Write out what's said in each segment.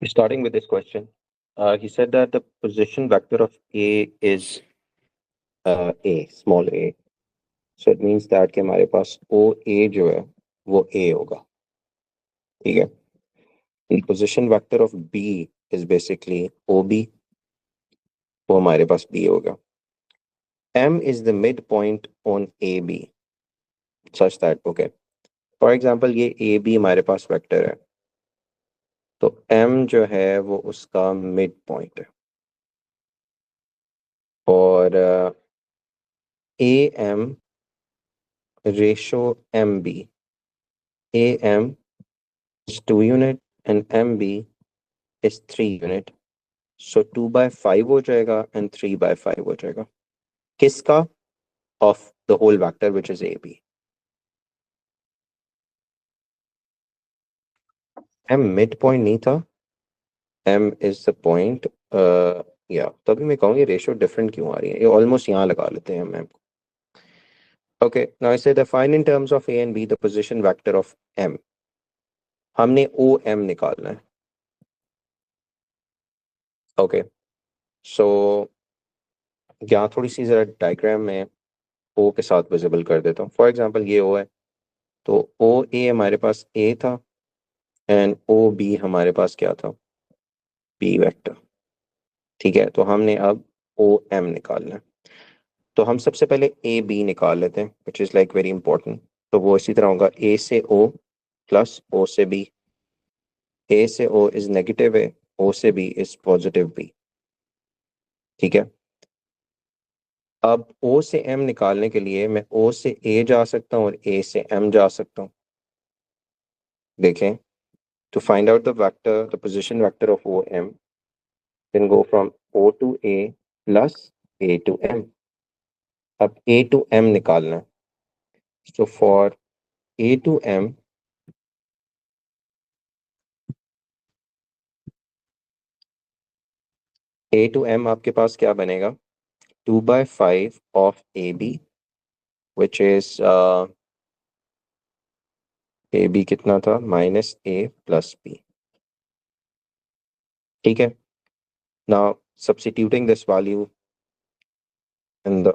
Starting with this question, he said that the position vector of A is A, small a. So it means that कि हमारे पास OA जो है वो A होगा. ठीक है. The position vector of B is basically OB. वो हमारे पास B होगा. M is the midpoint on AB such that, okay. For example, ये AB हमारे पास वेक्टर है. तो M जो है वो उसका मिड पॉइंट है. और AM ratio MB. AM is 2 unit and MB is 3 unit. So 2/5 हो जाएगा and 3/5 हो जाएगा. किसका? Of the whole vector which is AB. M midpoint नहीं था. M is the point. या तभी मैं कहूँगी रेशियो डिफरेंट क्यों आ रही है. ये ऑलमोस्ट यहाँ लगा लेते हैं हम M को. Okay, now I say the find in terms of A and B the position vector of M. हमने OM निकालना है. Okay, so यहाँ थोड़ी सी जरा डायग्राम में O के साथ विजिबल कर देता हूँ. फॉर एग्जांपल ये O है, तो OA हमारे पास A था एंड OB हमारे पास क्या था? B vector. ठीक है, तो हमने अब OM निकालना है. तो हम सबसे पहले AB निकाल लेते हैं which is like very important. तो वो इसी तरह होगा A से O प्लस O से B. A से O is negative A, O से B इज पॉजिटिव B. ठीक है. अब O से M निकालने के लिए मैं O से A जा सकता हूँ और A से M जा सकता हूँ. देखें, to find out the vector, the position vector of OM, then go from O to A plus A to M. अब A to M निकालना है. So for A to M, A to M आपके पास क्या बनेगा? 2/5 of AB, which is AB कितना था? -A plus B. ठीक है. Now substituting this value in the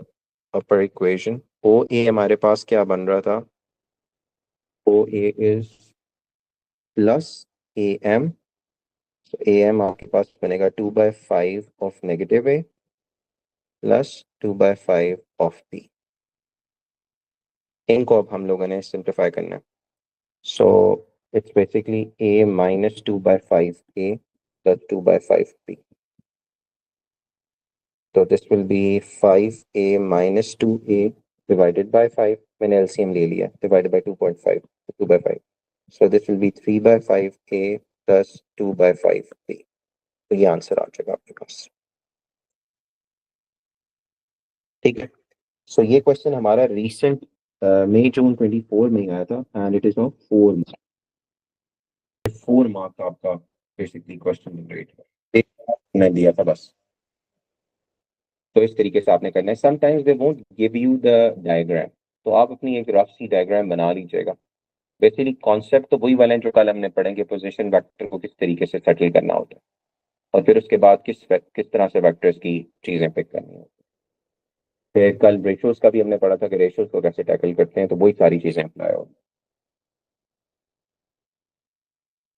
upper equation, OA हमारे पास क्या बन रहा था? OA is plus AM. So AM आपके पास बनेगा 2/5 of negative A plus 2/5 of B. इनको अब हम लोगों ने सिंप्लीफाई करना है. So it's basically A minus 2/5 A plus 2/5 B. So this will be 5A minus 2A divided by 5. मैंने LCM ले लिया, divided by 2.5, 2/5. So this will be 3/5A plus 2/5B. तो ये आंसर आ जाएगा आपके पास. ठीक है. सो ये क्वेश्चन हमारा रिसेंट मई जून 24 में ही आया था and it is of 4 marks आपका बेसिकली क्वेश्चन जनरेट मैं दिया था बस. तो इस तरीके से आपने करना है. Sometimes they won't give you the diagram, तो आप अपनी एक रफ सी डायग्राम बना लीजिएगा. बेसिकली कॉन्सेप्ट तो वही वाला है जो कल हमने पढ़ेंगे, पोजीशन वेक्टर को किस तरीके से सेटल करना होता है और फिर उसके बाद किस तरह से वेक्टर्स की चीजें पिक करनी होती है. फिर कल रेशियोज का भी हमने पढ़ा था कि रेशियोज को कैसे टैकल करते हैं, तो वही सारी चीजें अप्लाई होगी.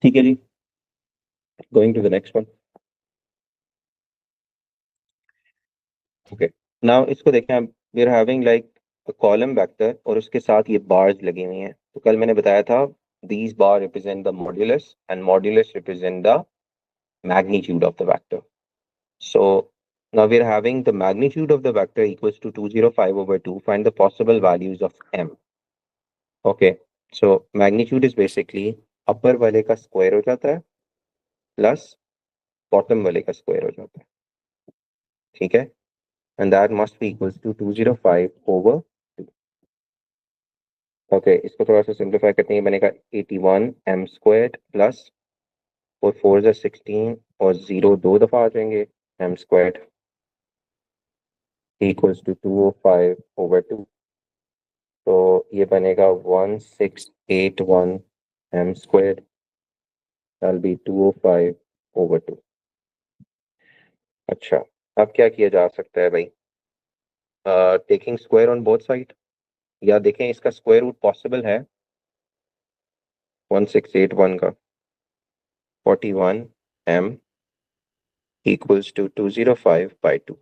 ठीक है जी. Going to the next one. Okay, now इसको देखें आप. We are having like a column vector और उसके साथ ये बार्स लगी हुई हैं. तो कल मैंने बताया था these bar represent the modulus and modulus represent the magnitude of the vector. So now we are having the magnitude of the vector equals to 205/2. Find the possible values of m. Okay, so magnitude is basically upper वाले का square हो जाता है plus bottom वाले का square हो जाता है. ठीक है, and that must be equals to 205/2. Okay, इसको थोड़ा सा सिंप्लीफाई करते हैं. बनेगा 81 m स्क्वायर प्लस और 4 ज़ा 16 और 0 दो दफ़ा आ जाएंगे m स्क्वायर इक्वल्स टू 205/2. तो ये बनेगा 1681 m square. That will B 205 over 2। अच्छा, अब क्या किया जा सकता है भाई? Taking square on both side, या देखें इसका स्क्वायर रूट पॉसिबल है 1681 का 41m इक्वल्स टू 205/2।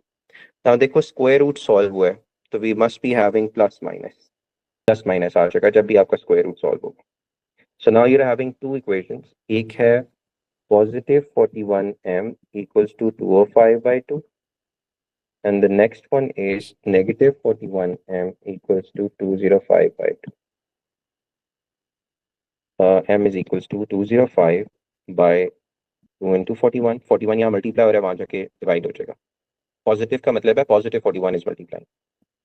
नाउ देखो स्क्वायर रूट सॉल्व हुआ है, तो we must be having plus minus आ जाएगा जब भी आपका स्क्वायर रूट सॉल्व होगा। So now you are having two equations, एक है positive 41m equals to 205/2, and the next one is negative 41m equals to 205/2. M is equals to 205 by 2 into 41। 41 यहाँ multiply हो रहा है, वहां जाके डिवाइड हो जाएगा। पॉजिटिव का मतलब है पॉजिटिव 41 इज मल्टीप्लाई,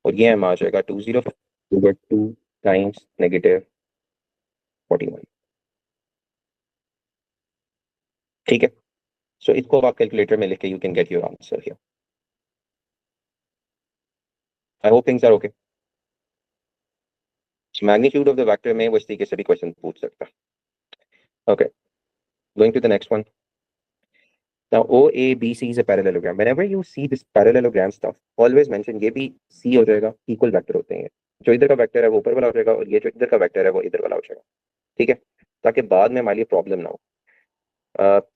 और ये M आ जाएगा 205 over 2 टाइम्स नेगेटिव 41। ठीक है, सो इसको आप कैलकुलेटर में लिख के you can get your answer here. I hope things are okay. Magnitude of the vector में वो इस तरीके से भी क्वेश्चन पूछ सकता है। Okay, going to the next one. Now OABC is a parallelogram. Whenever you see this parallelogram stuff, always mention ये भी C हो जाएगा, इक्वल वेक्टर होते हैं। जो इधर का वेक्टर है वो ऊपर वाला हो जाएगा, और ये जो इधर का वेक्टर है वो इधर वाला हो जाएगा। ठीक है, ताकि बाद में हमारे लिए प्रॉब्लम ना हो।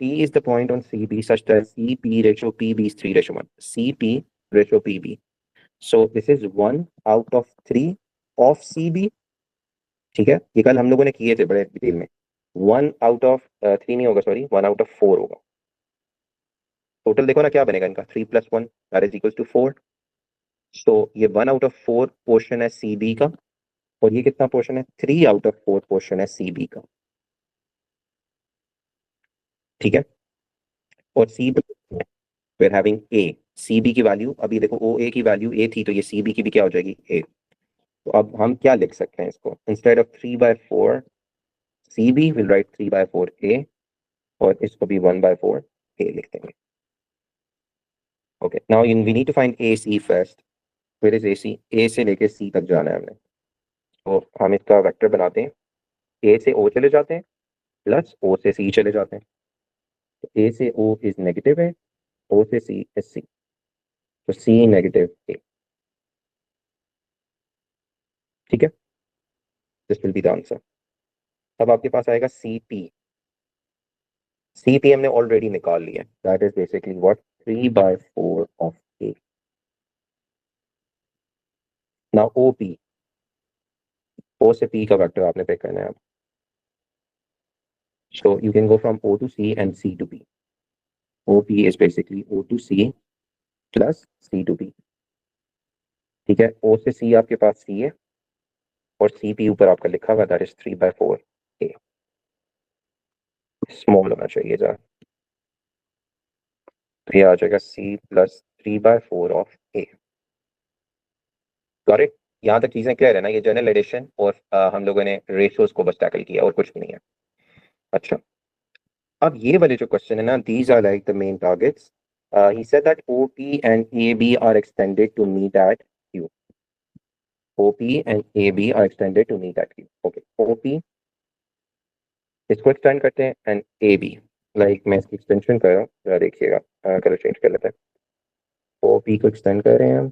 P is the point on CB such that CP ratio PB is 3:1. CP ratio PB. So this is 1 out of 3 of CB। ठीक है, ये कल हम लोगों ने किए थे बड़े डिटेल में। 1 out of 3 नहीं होगा, सॉरी 1 out of 4 होगा। टोटल देखो ना क्या बनेगा इनका, 3 + 1 दैट इज इक्वल टू 4। सो ये 1 out of 4 पोर्शन है CB का, और ये कितना पोर्शन है, 3 out of 4 पोर्शन है CB का। ठीक है, और सी we're having A। CB की वैल्यू, अभी देखो OA की वैल्यू A थी, तो ये CB की भी क्या हो जाएगी, A। तो अब हम क्या लिख सकते हैं इसको, instead of 3/4 CB will write 3/4 A, और इसको भी 1/4 A लिख देंगे। Okay, now we need to find AC first. Where is AC? A से लेके C तक जाना है हमने, तो हम इसका वेक्टर बनाते हैं। A से O चले जाते हैं, प्लस O से C चले जाते हैं। तो A से O इज नेगेटिव है, O से C इज C, तो C नेगेटिव A। ठीक है, this will be the answer. अब आपके पास आएगा CP। CP हमने ऑलरेडी निकाल लिया, that is basically what, 3/4 of A। Now OP, O से P का वेक्टर आपने पिक करना है अब। So you can go from O to C and C to P. OP is basically O to C plus C to P। ठीक है, O से C आपके पास C है, और CP ऊपर आपका लिखा हुआ, दैट इज 3/4 A। स्मॉल होना चाहिए जरा, तो ये आ जाएगा C plus 3/4 of A। Got it? यहाँ तक चीजें क्लियर है ना? ये जनरल एडिशन और हम लोगों ने रेशियोज को बस टैकल किया, और कुछ भी नहीं है। अच्छा, अब ये वाले जो क्वेश्चन है ना, these are like the main targets. he said that OP and AB are extended to meet at Q। OP and AB are extended to meet at Q। Okay, OP इसको एक्सटेंड करते हैं, and AB, like मैं इसकी extension कर रहा हूँ, जरा देखिएगा। कलर चेंज कर लेते हैं। OP को एक्सटेंड कर रहे हैं हम,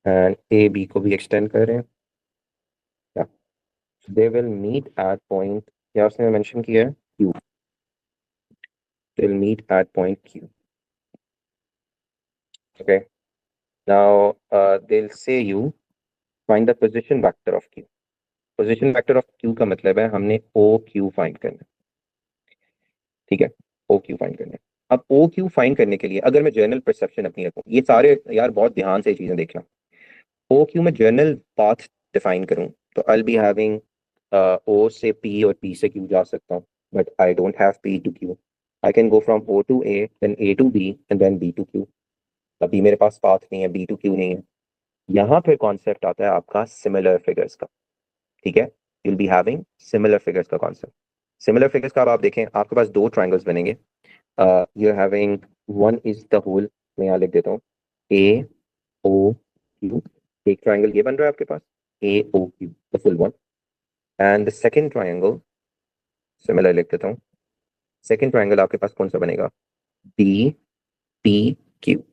एंड AB को भी एक्सटेंड कर रहे हैं। They will meet at point, क्या उसने मेंशन किया है, Q। They will meet at point Q। Okay, now they'll say you find the position vector of Q। Position vector of Q का मतलब है हमने OQ फाइंड करना है। ठीक है, OQ फाइंड करना है। अब OQ फाइंड करने के लिए अगर मैं जर्नल परसेप्शन अपनी रखूं, ये सारे यार बहुत ध्यान से ये चीजें देखना। OQ में जर्नल पाथ डिफाइन करूं, तो आई बी हैविंग O से P और P से Q जा सकता हूं, but I don't have P to Q। I can go from O to A, then A to B, and then B to Q। अभी मेरे पास पाथ नहीं है, B to Q नहीं है। यहाँ पे कॉन्सेप्ट आता है आपका सिमिलर फिगर्स का। ठीक है, you will be having similar figures का कॉन्सेप्ट। सिमिलर फिगर्स का अब आप देखें, आपके पास दो ट्राइंगल्स बनेंगे। You are having, one is the whole, मैं यहाँ लिख देता हूँ AOQ। एक ट्राइंगल ये बन रहा है आपके पास, AOQ the full one, and the second triangle similar लिख देता हूँ सेकंड ट्रायंगल आपके पास कौन सा बनेगा? D P Q.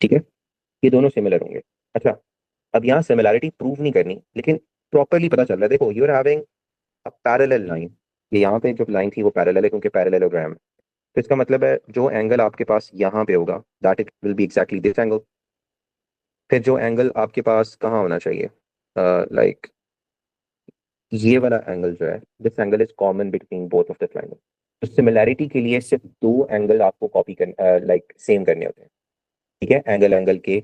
ठीक है, ये दोनों सिमिलर होंगे। अच्छा, अब यहाँ सिमिलैरिटी प्रूव नहीं करनी, लेकिन प्रॉपरली पता चल रहा है। देखो, you are having a parallel line. ये यहाँ पे जो लाइन थी वो पैरेलल है क्योंकि पैरेललोग्राम है। तो इसका मतलब है जो एंगल आपके पास यहाँ पे होगा that it will be exactly this angle. फिर जो एंगल आपके पास कहाँ होना चाहिए, लाइक ये वाला एंगल जो है, this angle is common between both of the triangle. तो सिमिलैरिटी के लिए सिर्फ दो एंगल आपको कॉपी कर लाइक सेम करने होते हैं। ठीक है, एंगल एंगल के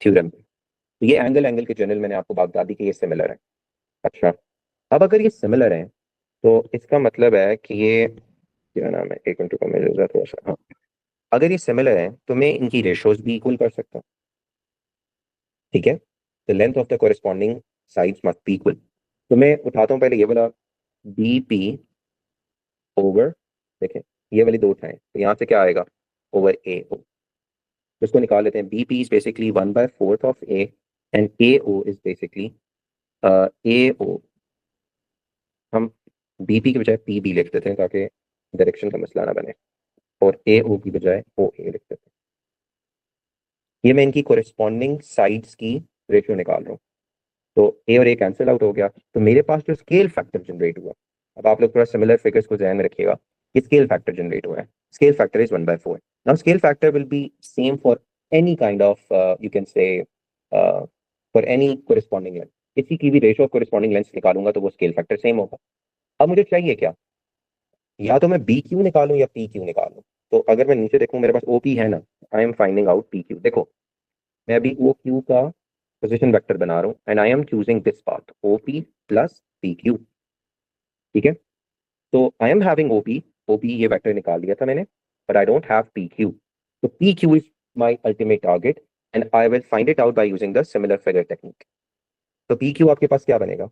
थ्योरम पे। तो ये एंगल एंगल के जनरल मैंने आपको बात बता दी कि ये सिमिलर है। अच्छा, अब अगर ये सिमिलर है तो इसका मतलब है कि ये क्या नाम है, एक मिनट को मैं थोड़ा सा, हाँ, अगर ये सिमिलर है तो मैं इनकी रेशोज भी इक्वल कर सकता हूँ। ठीक है, the length of the corresponding sides must be equal. तो मैं उठाता हूँ पहले ये वाला बी पी ओवर, देखें ये वाली दो उठाएं तो यहाँ से क्या आएगा, ओवर ए ओ। तो इसको निकाल लेते हैं। B P is basically 1/4 of A and A O is basically A O. हम बीपी के बजाय पी बी लिख देते हैं ताकि डायरेक्शन का मसला ना बने, और ए ओ की बजाय ओ ए लिख देते हैं। ये मैं इनकी कोरिस्पॉन्डिंग साइड्स की रेशियो निकाल रहा हूँ। तो ए और ए कैंसिल आउट हो गया, तो मेरे पास जो स्केल फैक्टर जनरेट हुआ, अब आप लोग थोड़ा सिमिलर फिगर्स को ध्यान में रखिएगा। ये स्केल फैक्टर जनरेट हुआ है, scale factor is 1/4। Now scale factor will be same for any kind of, you can say, for any corresponding length. किसी की भी रेशियो ऑफ कोरिस्पॉन्डिंग लेंथ निकालूंगा तो वो स्केल फैक्टर सेम होगा। अब मुझे चाहिए क्या, या तो मैं बी क्यू निकालूं या पी क्यू निकालूं। तो अगर मैं नीचे देखूं मेरे पास ओ पी है ना, I am finding out P Q. देखो, मैं अभी ओ क्यू का पोजीशन वेक्टर बना रहा हूँ and I am choosing this path O P plus P Q. ठीक है, तो I am having O P ये वेक्टर निकाल दिया था मैंने, but I don't have P Q. तो P Q is my ultimate target and I will find it out by using the similar figure technique. तो पी क्यू आपके पास क्या बनेगा,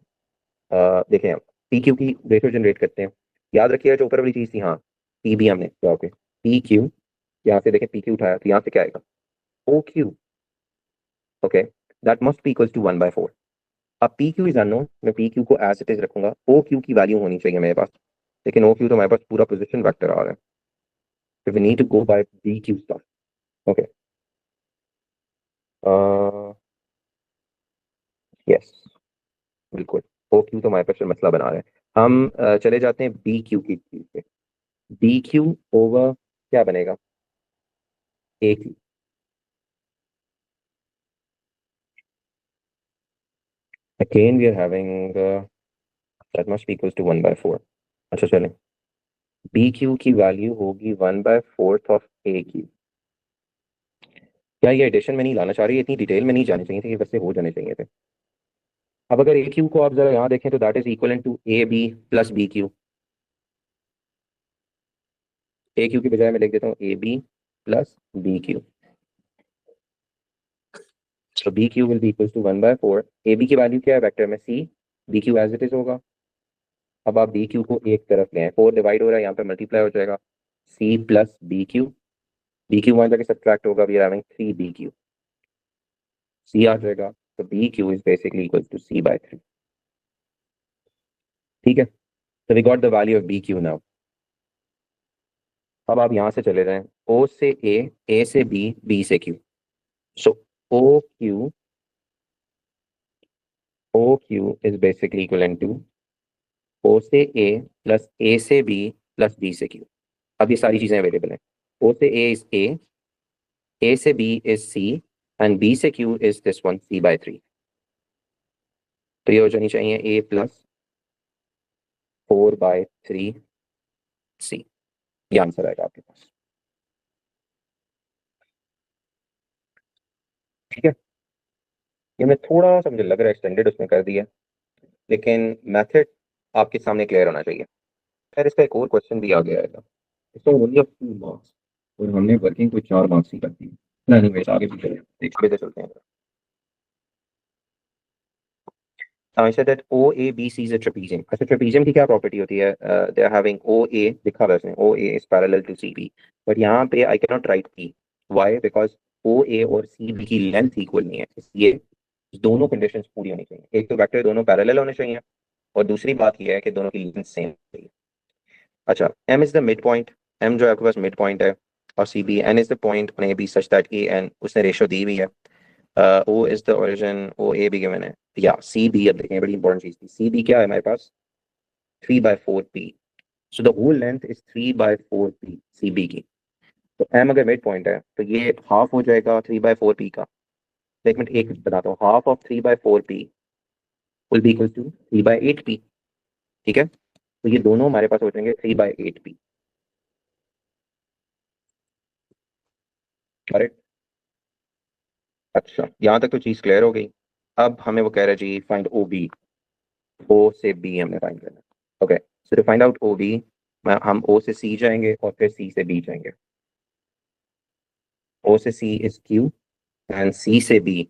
देखें हम पी क्यू की रेशियो जनरेट करते हैं। याद रखिएगा जो ऊपर वाली चीज थी, हाँ, पी बी हमने क्या, ओके, पी क्यू, यहाँ से देखें पी क्यू उठाया तो यहाँ से क्या आएगा, O Q. Okay, that must be equals to 1/4। अब पी क्यू इज अननोन, मैं पी क्यू को एज इट इज रखूंगा। ओ क्यू की वैल्यू होनी चाहिए मेरे पास, लेकिन ओ क्यू तो हमारे पास पूरा पोजिशन वेक्टर आ रहा है, तो we need to go by B Q stuff. Okay, yes, बिल्कुल, ओ क्यू तो हमारे पास फिर मसला बना रहे हैं हम। चले जाते हैं बी क्यू की चीज पे। बी क्यू ओवर क्या बनेगा, A Q. Again we are having that must be equals to 1/4। अच्छा चलें, बी क्यू की वैल्यू होगी 1/4 ऑफ ए क्यू। क्या ये एडिशन में नहीं लाना चाह रही है, इतनी डिटेल में नहीं जानी चाहिए थी, ये वैसे हो जाने चाहिए थे। अब अगर ए क्यू को आप जरा यहाँ देखें तो that is equal to A B plus B Q. A Q की बजाय मैं लिख देता हूँ A B plus B Q. तो B Q will be equal to 1/4। A B की वैल्यू क्या है वेक्टर में, C, B Q as it is होगा। अब आप बी क्यू को एक तरफ ले आए, 4 डिवाइड हो रहा है, यहाँ पे मल्टीप्लाई हो जाएगा, C plus B Q. B Q वहां जाके सब्ट्रैक्ट होगा, we are having 3 B Q, C आ जाएगा। तो B Q is basically equal to C/3। ठीक है, तो we got the value of B Q now. अब आप यहाँ से चले जाएं, ओ से ए से बी, बी से Q. So O Q, O Q is basically equal to O से ए प्लस ए से बी प्लस बी से क्यू। अब ये सारी चीजें अवेलेबल हैं। ओ से ए इज ए से B is C and B से Q is this one C/3। तो ये हो जानी चाहिए ए प्लस 4/3 सी। ये आंसर आएगा आपके पास। ठीक है, ये मैं थोड़ा सा मुझे लग रहा है एक्सटेंडेड उसमें कर दिया, लेकिन मेथड आपके सामने क्लियर होना चाहिए। खैर इसका एक और क्वेश्चन भी आ गया है, इसका ओनली ऑफ 2 मार्क्स, और हमने वर्किंग को 4 मार्क्स ही कर दी। एनीवेज आगे भी चलते हैं, देखते चलते हैं। I said that OABC is a trapezium. अच्छा, trapezium की क्या प्रॉपर्टी होती है? They are having OA लिखा हुआ है इसमें, OA is parallel to CB, but यहाँ पे I cannot write P. Why? Because OA और CB की लेंथ इक्वल नहीं है, इसलिए दोनों कंडीशंस पूरी होनी चाहिए। एक तो वेक्टर दोनों पैरेलल होने चाहिए, और दूसरी बात यह है कि दोनों की लेंथ सेम चाहिए। अच्छा, M is the mid point, M जो है आपके पास मिड पॉइंट है, और C B, N is the point on A B such that A N, उसने रेशो दी हुई है। O is the origin, O A भी गिवन है, या सी बी, अब देखें बड़ी इंपॉर्टेंट चीज थी, सी बी क्या है हमारे पास, 3/4 P. So the whole length is 3/4 P C B की। तो एम अगर मिड पॉइंट है तो ये हाफ हो जाएगा 3/4 पी का। तो एक मिनट, एक बताता हूँ, half of 3/4 P will be equal to 3/8 P. ठीक है, तो ये दोनों हमारे पास हो जाएंगे 3/8 पी। करेक्ट। अच्छा, यहाँ तक तो चीज क्लियर हो गई। अब हमें वो कह रहा है जी फाइंड ओ बी, ओ से बी हमने फाइंड करना है। Okay, so to find out O B, हम ओ से सी जाएंगे और फिर सी से बी जाएंगे। ओ से सी इज क्यू, एंड सी से बी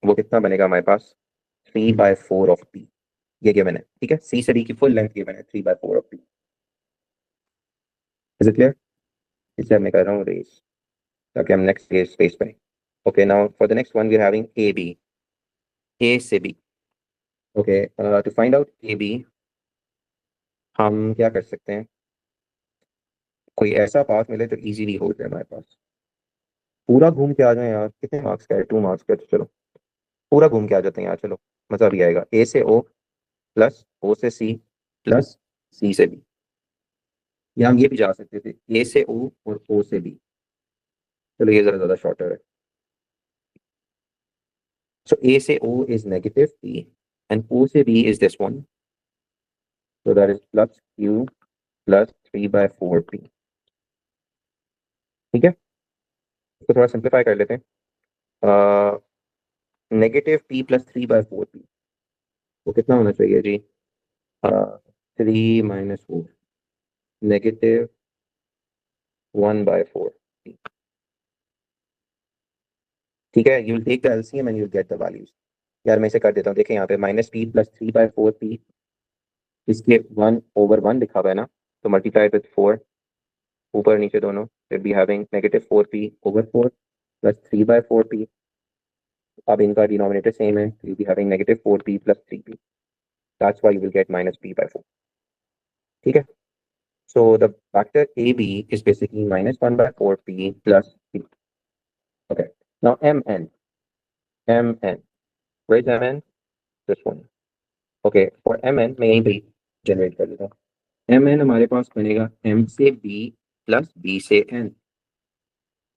वो कितना बनेगा हमारे पास, 3/4 ऑफ पी। ये गिवन है, ठीक है, सी से बी की फुल लेंथ गिवन है 3/4 of P. Is it clear? इससे मैं कर रहा हूँ रेस, ताकि हम नेक्स्ट के स्पेस पे। Okay, now for the next one we are having A B, A से B. Okay, to find out A B हम क्या कर सकते हैं, कोई ऐसा पाथ मिले तो इजीली हो जाए हमारे पास। पूरा घूम के आ जाए यार, कितने मार्क्स का है, 2 मार्क्स का है, तो चलो पूरा घूम के आ जाते हैं यार, चलो मजा भी आएगा। ए से ओ प्लस ओ से सी प्लस सी से बी, या हम ये भी जा सकते थे, ए से ओ और ओ से बी। चलो ये जरा ज्यादा शॉर्टर है। सो ए से O is negative P, and O से B is this one, so that is plus Q plus 3/4 P. ठीक है, इसको थोड़ा सिंप्लीफाई कर लेते हैं। नेगेटिव पी प्लस 3/4 पी, वो कितना होना चाहिए जी, 3 - 4, नेगेटिव 1/4। ठीक है, you will take the LCM and you will get the values. यार मैं इसे कर देता हूँ, देखें यहाँ पे -p + 3/4p, इसके 1/1 लिखा हुआ है ना, तो मल्टीप्लाई विद 4, ऊपर नीचे दोनों, फिर be having -4p/4 plus 3/4p। अब इनका डिनोमिनेटर सेम है, तो you be having -4p + 3p, that's why you will gate -p/4। ठीक है, so the factor AB is basically -1/4p plus p. Okay, now mn, where's mn? This one. Okay, for mn मैं यहीं पे generate कर देता हूँ। mn हमारे पास बनेगा m से b प्लस b से n।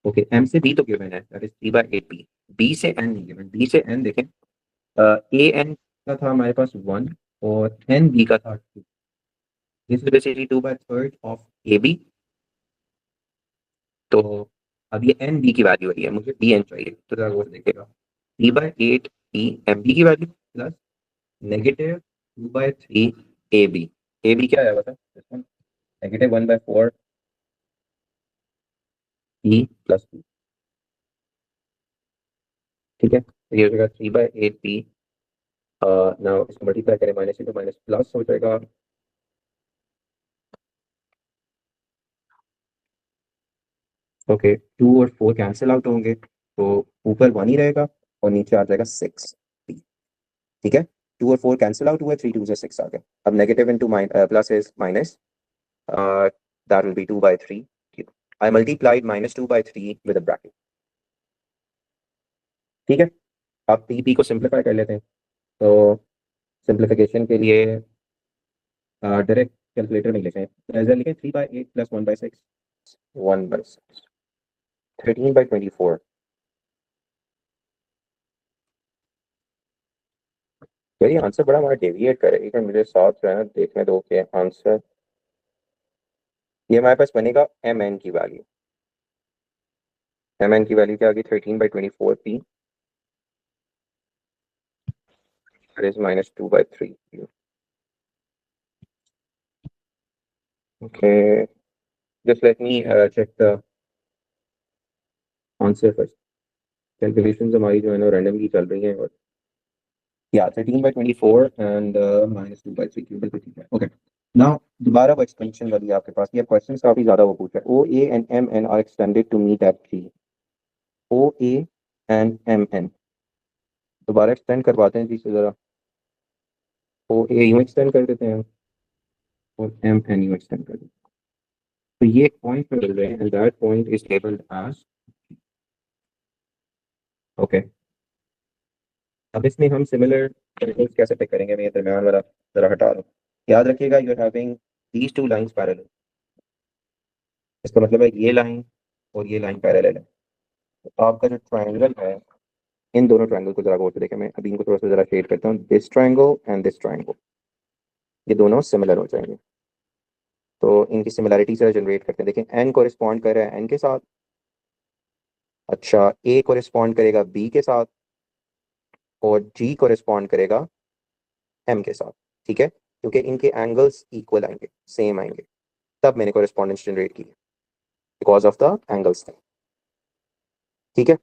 ओके, m से b तो गिवन है, दैट इज 3/8p। b से n नहीं गिवन, b से n देखें, a n का था हमारे पास 1 और n b का था 2। This is basically 2/3 of A B. तो अब ये एन बी की वैल्यू है, मुझे डी एन चाहिए, तो जरा वो देखिएगा, 3/8 एम बी की value plus -2/3 A B. A B क्या है बता, -1/4 ई प्लस बी। ठीक है, तो ये हो जाएगा 3/8 पी, ना इसको मल्टीप्लाई करें, माइनस इंटू माइनस प्लस हो जाएगा। ओके, 2 और 4 कैंसिल आउट होंगे, तो ऊपर 1 ही रहेगा और नीचे आ जाएगा 6। ठीक है, 2 और 4 कैंसिल आउट हुए, 3 × 2 = 6 आ गया। अब negative into plus is minus, that will be 2/3. I multiplied -2/3 with a bracket. ठीक है, अब पी पी को सिंप्लीफाई कर लेते हैं। तो सिंप्लीफिकेशन के लिए डायरेक्ट कैलकुलेटर में लिखें, ऐसे लिखें 3/8 प्लस 1/6, 1/6, 13/24। यार ये आंसर बड़ा हमारा डेविएट करेगा, मुझे साथ जो है ना देखने दो कि आंसर, ये हमारे पास बनेगा एम एन की वैल्यू, एम एन की वैल्यू क्या आ गई, 13/24p, that is -2/3। Okay, just let me check the answer first. Calculations हमारी जो है ना रैंडमली चल रही हैं, और या 13/24 एंड -2/3 क्यूबल पे, ठीक है। ओके, नाउ दोबारा वो एक्सपेंशन वाली आपके पास, ये क्वेश्चन काफी ज्यादा वो पूछा है, O A and M N are extended to meet at 3। O A and M N दोबारा एक्सटेंड करवाते हैं जी से जरा। ओ ए यूं एक्सटेंड कर देते हैं और एम एन यूं एक्सटेंड कर देते हैं। तो ये एक पॉइंट पे मिल रहे हैं and that point is labelled as okay. अब इसमें हम सिमिलर ट्रायंगल्स कैसे पिक करेंगे? मैं ये दरमियान वाला जरा हटा दूं। याद रखिएगा you are having these two lines parallel. इसका मतलब है ये लाइन और ये लाइन पैरेलल है। तो आपका जो ट्रायंगल है, इन दोनों ट्रायंगल को जरा गौर से देखें। मैं अभी इनको थोड़ा सा जरा शेड करता हूँ। This triangle and this triangle, ये दोनों सिमिलर हो जाएंगे। तो इनकी सिमिलैरिटी से जनरेट करते हैं। देखें एन कोरिस्पॉन्ड कर रहा है एन के साथ। अच्छा, ए कोरिस्पॉन्ड करेगा बी के साथ और जी कोरिस्पॉन्ड करेगा एम के साथ। ठीक है, क्योंकि इनके एंगल्स इक्वल आएंगे, सेम आएंगे, तब मैंने कोरिस्पॉन्डेंस जनरेट की, बिकॉज ऑफ द एंगल्स। ठीक है,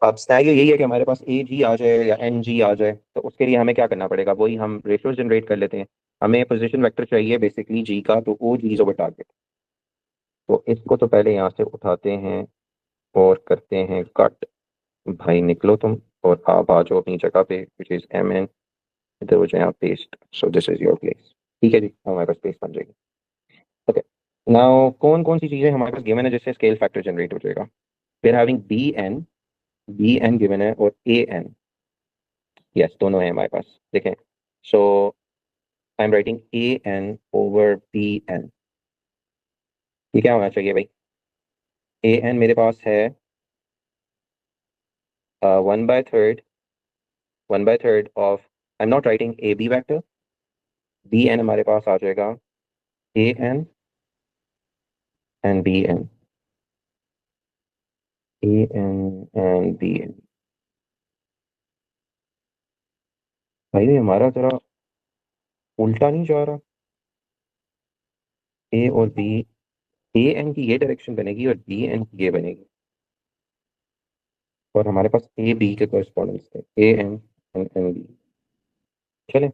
अब स्नैरियो यही है कि हमारे पास ए जी आ जाए या एन जी आ जाए, तो उसके लिए हमें क्या करना पड़ेगा? वही हम रेशियो जनरेट कर लेते हैं। हमें पोजीशन वेक्टर चाहिए बेसिकली जी का, तो ओ जी इज ओवर टारगेट। तो इसको तो पहले यहाँ से उठाते हैं और करते हैं कट। भाई निकलो तुम और आप आ जाओ अपनी जगह पे, विच इज एम एन। इधर हो जाए आप paste, so this is your place. ठीक है जी, हमारे पास प्लेस बन जाएगी। ओके, नाउ कौन कौन सी चीजें हमारे पास गिवन है जिससे स्केल फैक्टर जनरेट हो जाएगा? We are having B N given है और ए एन। यस, दोनों है हमारे पास। देखें, so I am writing A N over B N. ये क्या होना चाहिए भाई? ए एन मेरे पास है 1/3, 1/3 of, I am not writing A B vector. B N हमारे पास आ जाएगा A N and B N, A N and B N. भाई ये हमारा जरा उल्टा नहीं जा रहा? ए और बी, ए एन की ये डायरेक्शन बनेगी और बी एन की ये बनेगी, और हमारे पास ए बी के कॉरेस्पॉन्डेंस थे, A N and N B. चले,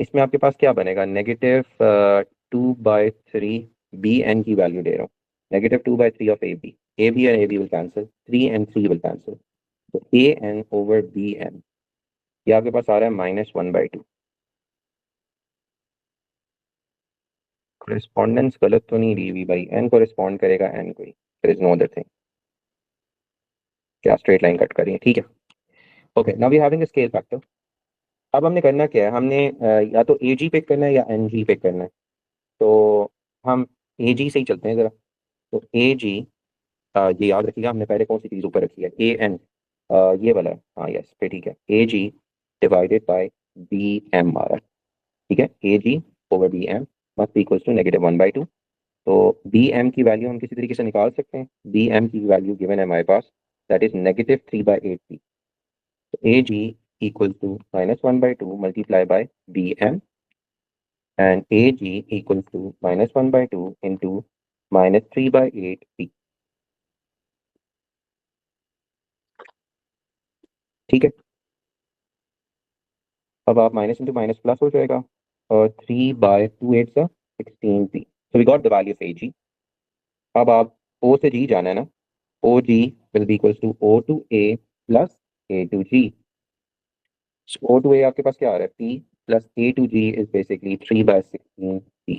इसमें आपके पास क्या बनेगा? -2/3 बी एन की वैल्यू दे रहा हूँ। -2/3 of A B and A B will cancel, 3 and 3 will cancel. तो A N over B N, ये आपके पास आ रहा है -1/2। कॉरेस्पॉन्डेंस गलत तो नहीं दी हुई भाई? एन कॉरेस्पॉन्ड करेगा एन को ही, there is no other thing. क्या स्ट्रेट लाइन कट करी है? ठीक है। Okay, now we having a scale factor. अब हमने करना क्या है? हमने या तो ए जी पिक करना है या एन जी पिक करना है। तो हम ए जी से ही चलते हैं जरा। तो ए जी, ये याद रखिएगा हमने पहले कौन सी चीज ऊपर रखी है, ए एन, ये वाला है। हाँ यस, फिर ठीक है। A G divided by B M आ रहा है। ठीक है, A G over B M must equal to -1/2। तो बी एम की वैल्यू हम किसी तरीके से निकाल सकते हैं। बी एम की वैल्यू गिवन है हमारे पास, दैट इज -3/8 पी। तो A G equal to -1/2 multiply by B M, and A G equal to -1/2 into -3/8 P. ठीक है, अब आप माइनस इंटू माइनस प्लस हो जाएगा, और 3/2 8 सा 16 P. So we got the value of A G. अब आप ओ से जी जाना है ना, O G will be equals to O to A plus A to G. O to A आपके पास क्या आ रहा है? P plus A to G is basically 3/16 P.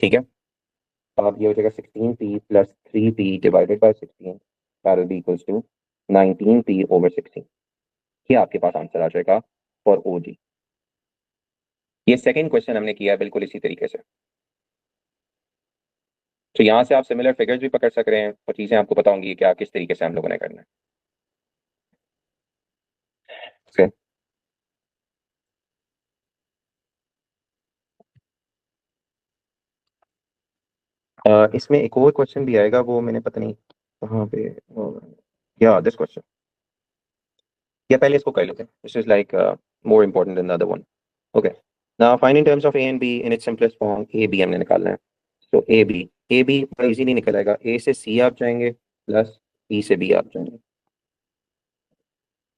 ठीक है, तो अब ये हो जाएगा 16 P plus 3 P divided by 16, that will be equals to 19 P over 16। ये आपके पास आंसर आ जाएगा फॉर ओ जी। ये सेकंड क्वेश्चन हमने किया है बिल्कुल इसी तरीके से। तो यहाँ से आप सिमिलर फिगर्स भी पकड़ सक रहे हैं और चीजें आपको पता होंगी कि क्या किस तरीके से हम लोगों ने करना है। इसमें एक और क्वेश्चन भी आएगा, वो मैंने पता नहीं कहाँ पे, या दिस क्वेश्चन, या पहले इसको कर लेते हैं। This is like more important than the other one. Okay, now find in terms of A and B in its simplest form. A B हमने निकालना है। तो ए बी बड़ा इजीली निकल आएगा। ए से सी आप जाएंगे प्लस बी से बी आप जाएंगे।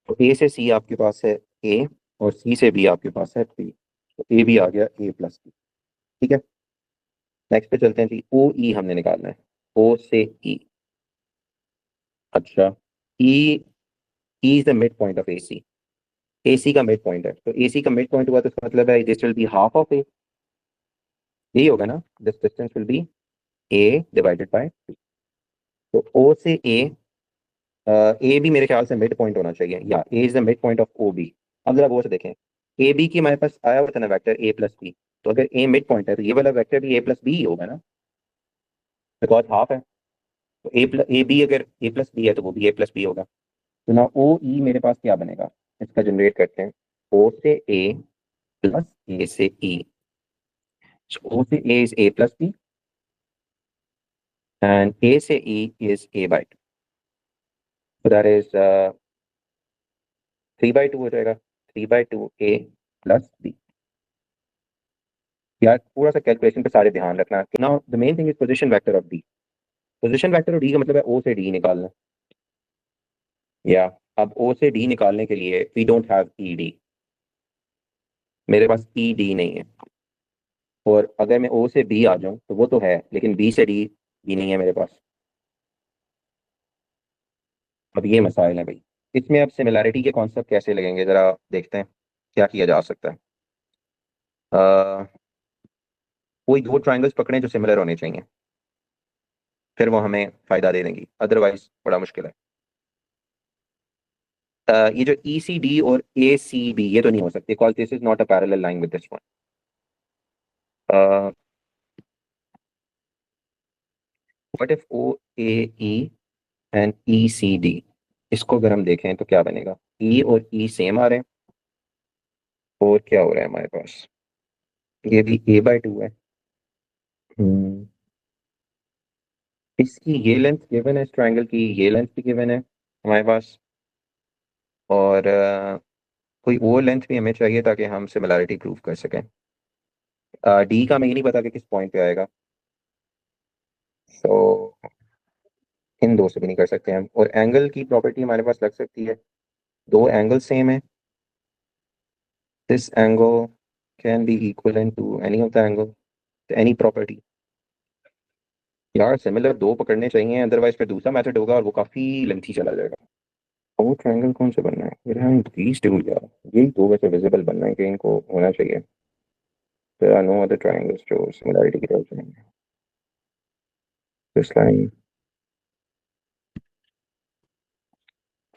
तो ए से सी आपके पास है ए, और सी से बी आपके पास है बी। तो ए बी आ गया ए प्लस बी। ठीक है, नेक्स्ट पे चलते हैं जी। ओ ई हमने निकालना है, ओ से ई। अच्छा, E is the mid point of A C. A C का मिड पॉइंट है, तो ए सी का मिड पॉइंट हुआ तो इसका मतलब है this will be half of A. यही होगा ना, this distance will be A divided by, तो ओ से ए भी मेरे ख्याल से मिड पॉइंट होना चाहिए, या A is the mid point of O B. अब जरा गौर से देखें, ए बी की हमारे पास आया हुआ था ना वेक्टर ए प्लस बी, तो अगर ए मिड पॉइंट है तो ये वाला वेक्टर भी ए प्लस बी ही होगा ना, बिकॉज हाफ है। तो ए बी अगर ए प्लस बी है तो वो भी ए प्लस बी होगा। तो ना ओ ई मेरे पास क्या बनेगा, इसका जनरेट करते हैं, ओ से ए प्लस ए से ई। ओ से A is A plus B and A से E is A by two, so that is 3/2 हो जाएगा, 3/2 ए प्लस बी। यार पूरा सा कैलकुलेशन पे सारे ध्यान रखना। Now the main thing is position vector of D. Position vector of D का मतलब है ओ से डी निकालना, या अब ओ से डी निकालने के लिए we don't have E D, मेरे पास ई डी नहीं है। और अगर मैं ओ से बी आ जाऊं तो वो तो है, लेकिन बी से डी भी नहीं है मेरे पास। अब ये मसाइल है भाई, इसमें अब सिमिलैरिटी के कॉन्सेप्ट कैसे लगेंगे जरा देखते हैं क्या किया जा सकता है। अह, कोई दो ट्राइंगल्स पकड़े जो सिमिलर होने चाहिए, फिर वो हमें फायदा दे देंगी, अदरवाइज बड़ा मुश्किल है। ये जो ई सी डी और ए सी बी ये तो नहीं हो सकती, cause this is not a parallel line with this one. What if O A E and E C D, इसको अगर हम देखें तो क्या बनेगा, ई और ई सेम आ रहे हैं, और क्या हो रहा है हमारे पास, ये भी ए बाई टू है। हम्म, इसकी ये लेंथ गिवन है, इस ट्राइंगल की ये लेंथ भी गिवन है हमारे पास, और कोई और लेंथ भी हमें चाहिए ताकि हम सिमिलैरिटी प्रूव कर सकें। डी का हमें ये नहीं पता कि किस पॉइंट पे आएगा, सो इन दो से भी नहीं कर सकते हम। और एंगल की प्रॉपर्टी हमारे पास लग सकती है, दो एंगल सेम है, this angle can be equivalent to any of the angle, any property. यार सिमिलर दो पकड़ने चाहिए, अदरवाइज फिर दूसरा मेथड होगा और वो काफी लेंथी चला जाएगा। और ट्रायंगल कौन सा बनना है, मेरे यहाँ दीज टू यार, यही दो वैसे विजिबल बनना है कि इनको होना चाहिए। There are no other triangles जो सिमिलरिटी की तरफ जाएंगे। दिस लाइन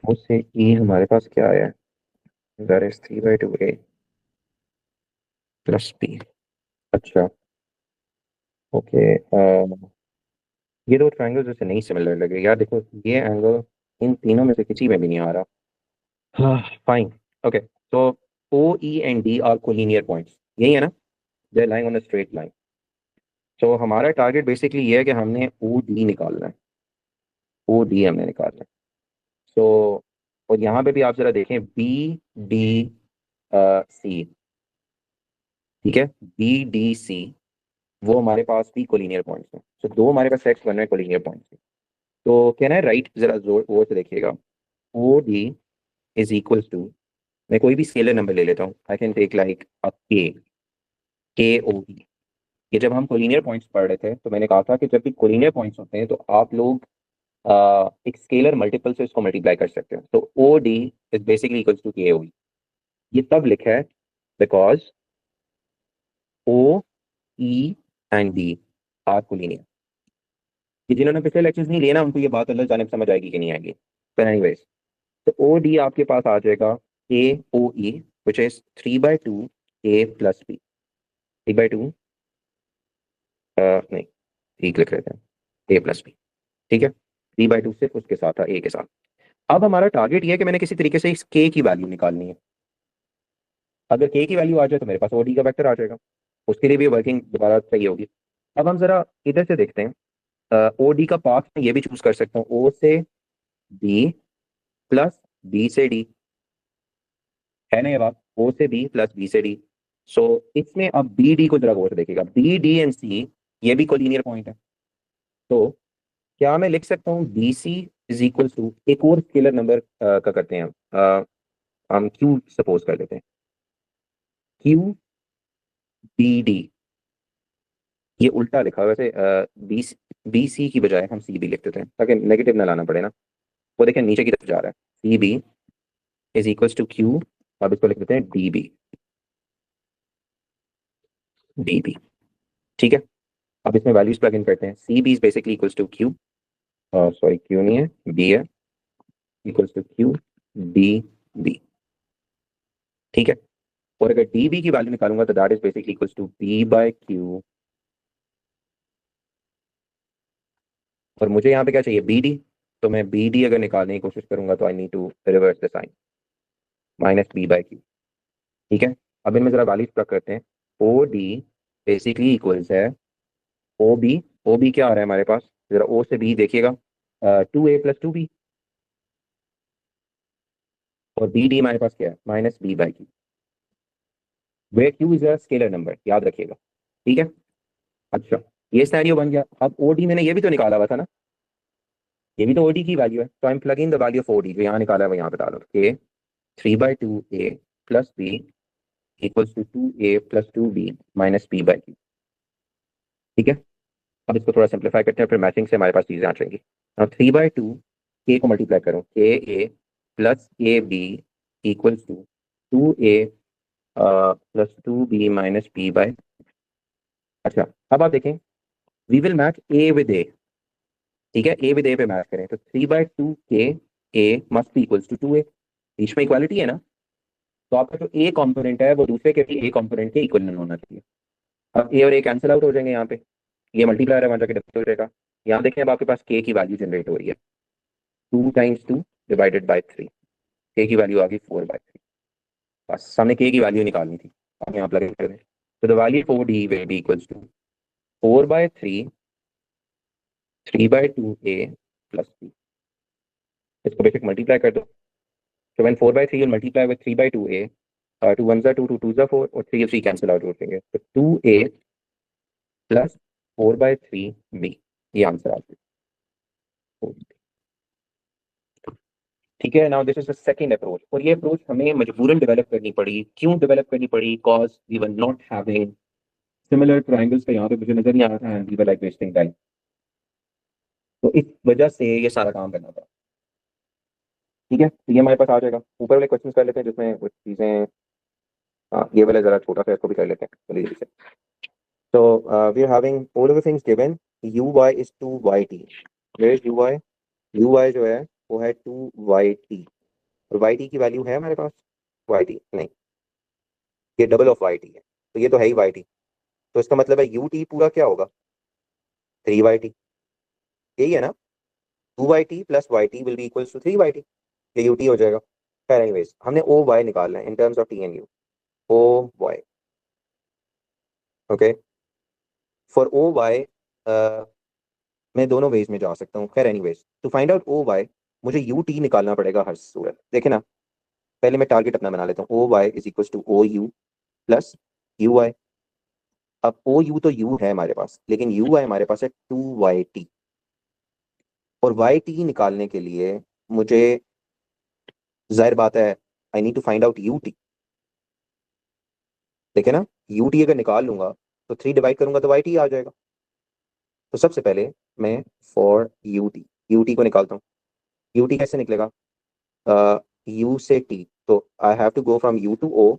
उससे ई हमारे पास क्या आया, that is 3/2 A plus B. अच्छा, ओके, ये दो ट्रायंगल जैसे नहीं सिमिलर लगे यार, देखो ये एंगल इन तीनों में से किसी में भी नहीं आ रहा। हाँ फाइन, ओके, तो O E and D are collinear points, यही है ना, they are lying on a straight line. तो हमारा टारगेट बेसिकली ये है कि हमने ओ डी निकालना है, ओ डी हमने निकालना है। तो और यहाँ पे भी आप जरा देखें बी डी सी, ठीक है, बी डी सी वो हमारे पास भी कोलिनियर पॉइंट्स हैं, तो दो हमारे पास सेट्स बन रहे हैं कोलिनियर पॉइंट्स के। तो कहना है राइट, जरा जोर वो से देखिएगा, O D is equal to, मैं कोई भी स्केलर नंबर ले लेता हूँ, I can take like a K, K O D. ये जब हम कोलिनियर पॉइंट्स पढ़ रहे थे तो मैंने कहा था कि जब भी कोलिनियर पॉइंट्स होते हैं तो आप लोग एक स्केलर मल्टीपल से इसको मल्टीप्लाई कर सकते हो, तो O D is basically equals to K O. ये तब लिखा है because O E and D are collinear. ये जिन्होंने पिछले लेक्चर्स नहीं लिए ना उनको ये बात अल्लाह जाने समझ आएगी कि नहीं आएगी, पर एनीवेज, तो ओ डी आपके पास आ जाएगा A O E which is 3/2 A plus B, 3/2 नहीं, ठीक लिख रहे थे, ए प्लस बी, ठीक है, 3/2 सिर्फ उसके साथ था, ए के साथ। अब हमारा टारगेट ये है कि मैंने किसी तरीके से इस के की वैल्यू निकालनी है। अगर के की वैल्यू आ जाए तो मेरे पास ओ डी का वेक्टर आ जाएगा, उसके लिए भी वर्किंग दोबारा चाहिए होगी। अब हम जरा इधर से देखते हैं, ओ डी का पाथ मैं ये भी चूज कर सकता हूँ, ओ से बी प्लस बी से डी, है ना ये बात, ओ से बी प्लस बी से डी। सो इसमें अब बी डी को जरा गौर से देखिएगा, बी डी एंड सी ये भी कोलिनियर पॉइंट है, तो क्या मैं लिख सकता हूँ B C is equal to, एक और स्केलर नंबर का करते हैं हम क्यू सपोज कर लेते हैं, क्यू बी डी। ये उल्टा लिखा है वैसे, बी बी सी की बजाय हम सी बी लिख देते हैं ताकि नेगेटिव ना लाना पड़े ना। वो देखें नीचे की तरफ जा रहा है, C B is equal to Q, अब इसको लिख देते हैं डी बी, डी बी। ठीक है, अब इसमें वैल्यूज प्लग इन करते हैं। C B is basically equals to Q, sorry Q नहीं है, बी है, equals to Q D B. ठीक है, और अगर डी बी की वैल्यू निकालूंगा तो that is basically equals to B by Q, और मुझे यहाँ पे क्या चाहिए, बी डी। तो मैं बी डी अगर निकालने की कोशिश करूंगा तो I need to reverse the sign, minus B by Q. ठीक है, अब इनमें जरा वैल्यूज प्लग करते हैं। ओ डी बेसिकली इक्वल्स है ओ बी। ओ बी क्या आ रहा है हमारे पास, जरा ओ से बी देखिएगा, two A plus two B, और बी डी हमारे पास क्या है, minus B by Q, where Q is a scalar number, याद रखिएगा। ठीक है, अच्छा, ये सिनेरियो बन गया। अब ओ डी मैंने ये भी तो निकाला हुआ था ना, ये भी तो ओ डी की वैल्यू है, तो I am plugging the value of O D, जो यहाँ निकाला है वो यहाँ पे डालो, K three by two A plus B equals to two A plus two B minus B by Q. ठीक है, अब इसको थोड़ा सिंप्लीफाई करते हैं, फिर मैचिंग से हमारे पास चीजें आ जाएंगी। अब थ्री बाई टू के को मल्टीप्लाई करो, K A plus A B equals to two A plus two B minus B by. अच्छा, अब आप देखें, we will match A with A. ठीक है, ए विद ए पे मैच करें तो three by two K A must be equals to two A, बीच में इक्वालिटी है ना, तो आपका जो ए कॉम्पोनेंट है वो दूसरे के भी ए कॉम्पोनेंट के इक्वल होना चाहिए। अब ए और ए कैंसिल आउट हो जाएंगे यहाँ पे, ये मल्टीप्लायर है, वहां जाके डिवाइड हो जाएगा। यहाँ देखें, अब आपके पास के की वैल्यू जनरेट हो रही है, two times two divided by three, के की वैल्यू आ गई फोर बाई थ्री। बस सामने के की वैल्यू निकालनी थी, अब यहाँ प्लग कर दें, तो the value for D will be equals to four by three, three by two A plus B. इसको बेसिक मल्टीप्लाई कर दो, तो when four by three will multiply with three by two A, two one जा two, two two जा four, और three three cancel out हो जाएंगे, तो two A plus four by three B, ये आंसर आ गया। ठीक है, now this is the second approach, और ये अप्रोच हमें मजबूरन डेवलप करनी पड़ी। क्यों डेवलप करनी पड़ी, cause we were not having similar triangles का यहाँ पे मुझे नजर नहीं आ रहा था, and we were like wasting time, तो इस वजह से ये सारा काम करना पड़ा। ठीक है, तो ये हमारे पास आ जाएगा। ऊपर वाले क्वेश्चन कर लेते हैं जिसमें कुछ चीजें, हाँ ये वाला जरा छोटा सा, इसको भी कर लेते हैं जल्दी जल्दी से। तो we are having all of the things given, U Y is two Y T, where is U Y, U Y जो है वो है टू वाई टी, और वाई टी की वैल्यू है हमारे पास, वाई टी नहीं, ये डबल ऑफ वाई टी है, तो ये तो है ही वाई टी, तो इसका मतलब है यू टी पूरा क्या होगा, थ्री वाई टी, यही है ना, two Y T plus Y T will be equals to three Y T, ये यू टी हो जाएगा। खैर एनीवेज, हमने ओ वाई निकालना है in terms of T and U, O Y, okay, for O Y मैं दोनों वेज में जा सकता हूँ। खैर anyways, to find out O Y मुझे यू टी निकालना पड़ेगा हर सूरत। देखे ना, पहले मैं टारगेट अपना बना लेता हूँ, O Y is equals to O U plus U Y. अब ओ यू तो यू है हमारे पास, लेकिन यू वाई हमारे पास है टू वाई टी, और वाई टी निकालने के लिए मुझे, जाहिर बात है, I need to find out U T. देखे ना, यू टी अगर निकाल लूंगा तो थ्री डिवाइड करूंगा तो वाई टी आ जाएगा। तो सबसे पहले मैं फॉर यू टी को निकालता हूँ। यू टी कैसे निकलेगा, यू से टी, तो I have to go from U to O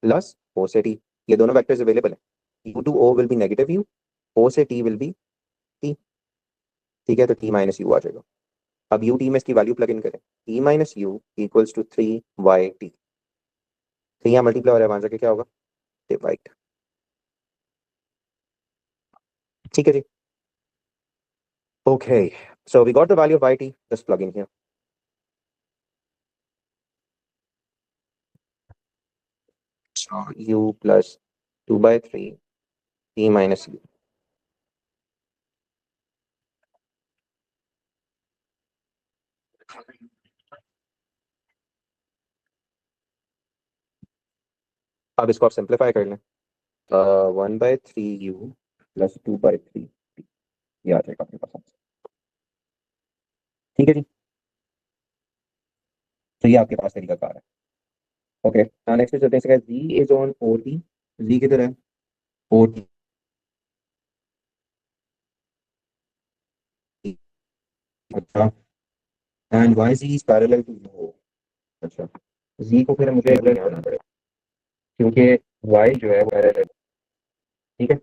plus O से टी, ये दोनों वेक्टर्स अवेलेबल है, U to O will be negative U, O से टी विल बी टी। ठीक है, तो टी माइनस यू आ जाएगा। अब यू टी में इसकी वैल्यू प्लग इन करें, T minus U equals to three Y T, तो यहाँ मल्टीप्लाई हो रहा है, वहां जाके क्या होगा, डिवाइड। ठीक है जी, okay, so we got the value of Y T, just plug in here. U plus two by three T minus U. अब इसको आप सिंप्लीफाई कर लें, one by three U plus two by three, ये आ जाएगा अपने पास आंसर। ठीक है जी, तो ये आपके पास तरीका कार है। ओके, नेक्स्ट चलते हैं, G is on O T, G किधर है, ओ टी, अच्छा, and Y G is parallel to U. अच्छा, जी को फिर मुझे अलग करना पड़ेगा, क्योंकि वाई जो है वो पैरेलल, ठीक है,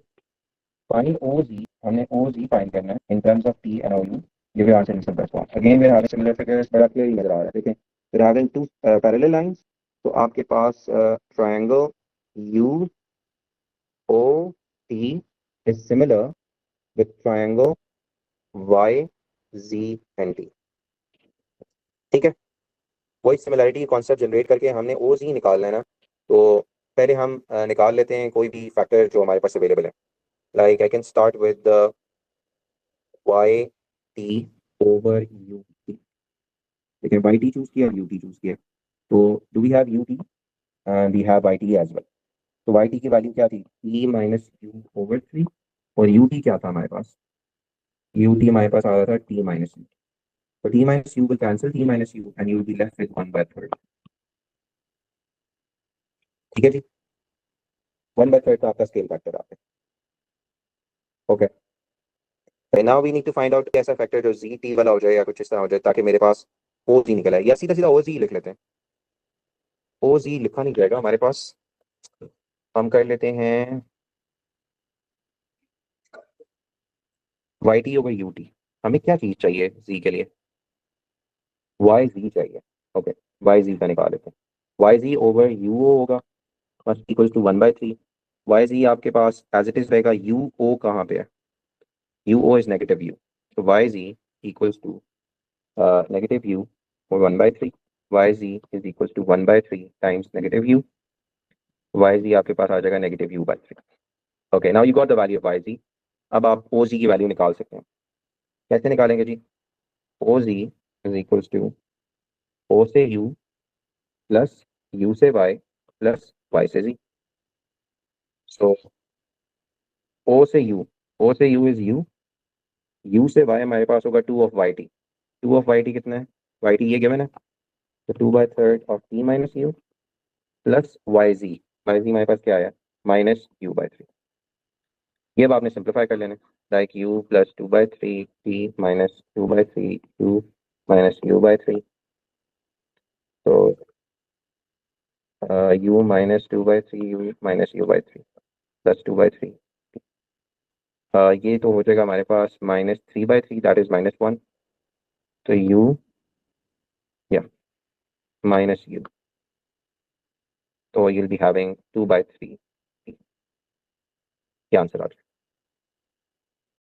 फाइंड ओ जी, हमने ओ जी फाइंड करना है in terms of T and O U, give your answer in simple form. Again we are having similar figures, बड़ा क्लियर नजर आ रहा है। देखें, we are having two parallel lines, तो आपके पास triangle U O T is similar with triangle Y G and T. ठीक है, वही सिमिलैरिटी कॉन्सेप्ट जनरेट करके हमने ओ जी निकालना है ना। तो पहले हम निकाल लेते हैं कोई भी फैक्टर जो हमारे पास अवेलेबल है। Like I can start with Y T over U T. ठीक है, वाई टी चूज किया, यू टी चूज किया, तो do we have U T, we have Y T as well. तो वाई टी की वैल्यू क्या थी, T minus U over three, और यू टी क्या था हमारे पास, यू टी हमारे पास आ रहा था टी माइनस यू। तो T minus you will cancel T minus you and you will be left with one by third. ठीक है जी, वन बाय थर्ड का आपका स्केल फैक्टर आता है। Okay, now we need to find out कैसा factor जो G T वाला हो जाए या कुछ इस तरह हो जाए ताकि मेरे पास ओ जी निकल आए, या सीधा सीधा ओ जी लिख लेते हैं। ओ जी लिखा नहीं जाएगा हमारे पास, हम कर लेते हैं Y T over U T. हमें क्या चीज चाहिए जी के लिए, वाई जी चाहिए। ओके, वाई जी का निकाल लेते हैं। Y G over U O होगा, बस equal to one by three. Y G आपके पास एज इट इज रहेगा, यू ओ कहाँ पे है, U O is negative U, तो Y G equals to negative U और one by three. Y G is equal to one by three times negative U, Y G आपके पास आ जाएगा negative U by three. Okay, now you got the value of Y जी। अब आप ओ जी की value निकाल सकते हैं। कैसे निकालेंगे जी, O G is equals to O से यू प्लस यू से वाई प्लस वाई से जी। सो ओ से यू, ओ से यू इज यू से वाई हमारे पास होगा two of Y T. Two of Y T कितना है, वाई टी ये गिवन है, तो two by third of T minus U plus Y G हमारे पास क्या आया, माइनस यू बाई थ्री। ये अब आपने सिंप्लीफाई कर लेना, like U plus two by three T minus two by three U minus U by three. तो U minus two by three U minus U by three plus two by three. ये तो हो जाएगा हमारे पास minus three by three, that is minus one. तो U या minus U, तो you'll be having 2 by 3, ये आंसर आ जाएगा।